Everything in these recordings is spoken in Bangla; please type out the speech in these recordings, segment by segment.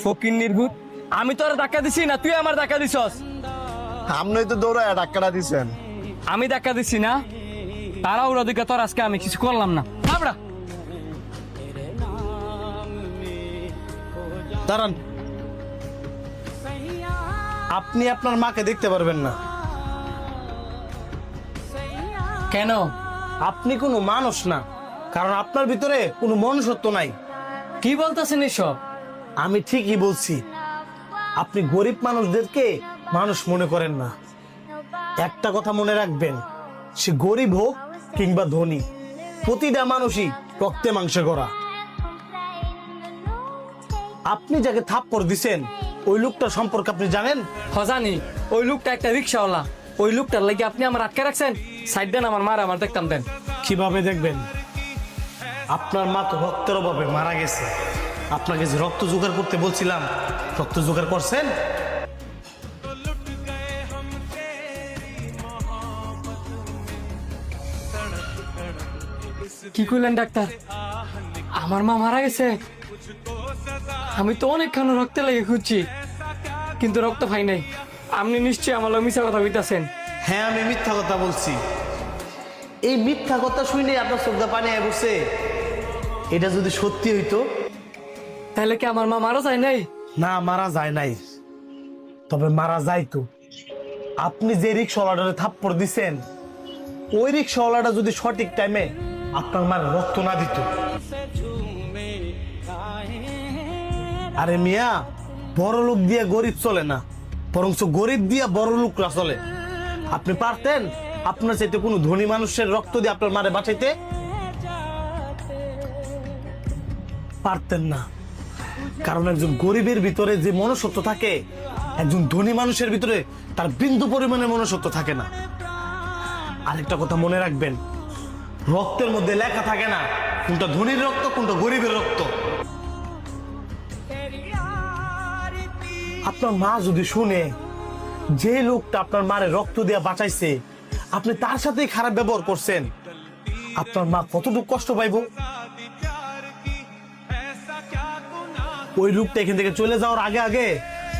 ফকির নির্ভূত, আমি তোর ধাক্কা দিছি না তুই আমার ধাক্কা দিছস? আপনি তো দৌড়ায় ধাক্কাটা দিছেন। আমি ধাক্কা দিছি না, তারা ওর দিকে তোর আজকে আমি কিছু করলাম না। আমরা দাঁড়ান, আপনি আপনার মাকে দেখতে পারবেন না। কেন? আপনি কোনো মানুষ না, কারণ আপনার ভিতরে কোনো মনুষ্যত্ব নাই। কি বলতেছেন এসব? আমি ঠিকই বলছি, আপনি গরিব মানুষদেরকে মানুষ মনে করেন না। একটা কথা মনে রাখবেন, সে গরিব হোক কিংবা ধনী, প্রতিটা মানুষই রক্তে মাংসে গড়া। আপনি যাকে থাপ্পড় দিছেন ওই লোকটা সম্পর্কে আপনি জানেন? জানি, ওই লোকটা একটা রিক্সাওয়ালা। ওই লোকটার লাগি আপনি আমার আটকে রাখছেন। সাইড দেন, আমার মার আমার দেখতাম দেন। কিভাবে দেখবেন? আপনার মা তো রক্তের অভাবে মারা গেছে। আপনাকে যে রক্ত জোগাড় করতে বলছিলাম, রক্ত জোগাড় করছেন? কি কইলেন ডাক্তার? আমার মা মারা গেছে? আমি তো অনেকক্ষণ রক্তে লেগে খুঁজছি, কিন্তু রক্ত পাই নাই। আপনি নিশ্চয়ই আমার লগে মিছা কথা কইতাছেন। হ্যাঁ, আমি মিথ্যা কথা বলছি। এই মিথ্যা কথা শুনে আপনার চোখটা পানি আয় বসে। এটা যদি সত্যি হইতো। তাহলে কি আমার মা মারা যায় নাই? না, মারা যায় নাই, তবে মারা যাইতো। আপনি যে রিক্সাওয়ালাটারে থাপ্পড় দিছেন, ওই রিক্সাওয়ালাটা যদি সঠিক টাইমে আপনার মার রক্ত না দিত। আরে মিয়া, বড় লোক দিয়ে গরিব চলে না, বরঞ্চ গরিব দিয়া বড় লোকরা চলে। আপনি পারতেন আপনার চাইতে কোনো ধনী মানুষের রক্ত দিয়ে আপনার মারে বাঁচাইতে? পারতেন না, কারণ একজন গরিবের ভিতরে যে মনুষ্যত্ব থাকে, একজন ধনী মানুষের ভিতরে তার বিন্দু পরিমাণে মনুষ্যত্ব থাকে না। আরেকটা কথা মনে রাখবেন, রক্তের মধ্যে লেখা থাকে না কোনটা ধনীর রক্ত কোনটা গরিবের রক্ত। আপনার মা যদি শুনে যে লোকটা আপনার মারে রক্ত দিয়ে বাঁচাইছে আপনি তার সাথেই খারাপ ব্যবহার করছেন, আপনার মা কতটুকু কষ্ট পাইব? ওই লোকটা এখান থেকে চলে যাওয়ার আগে আগে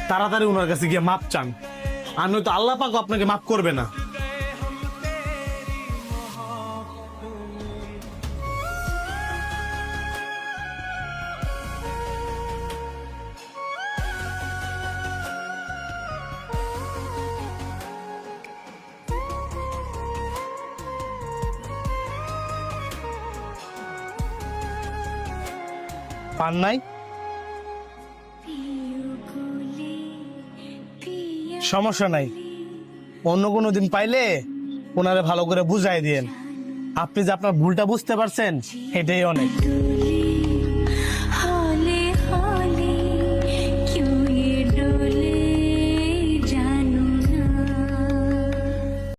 তাড়াতাড়ি ওনার কাছে গিয়ে মাপ চান, আর নয়তো আল্লাহ পাক আপনাকে মাফ করবে না। পান নাই? সমস্যা নাই, অন্য কোনো দিন পাইলে ওনারে ভালো করে বুঝাই দিয়েন। আপনি যে আপনার ভুলটা বুঝতে পারছেন এটাই অনেক।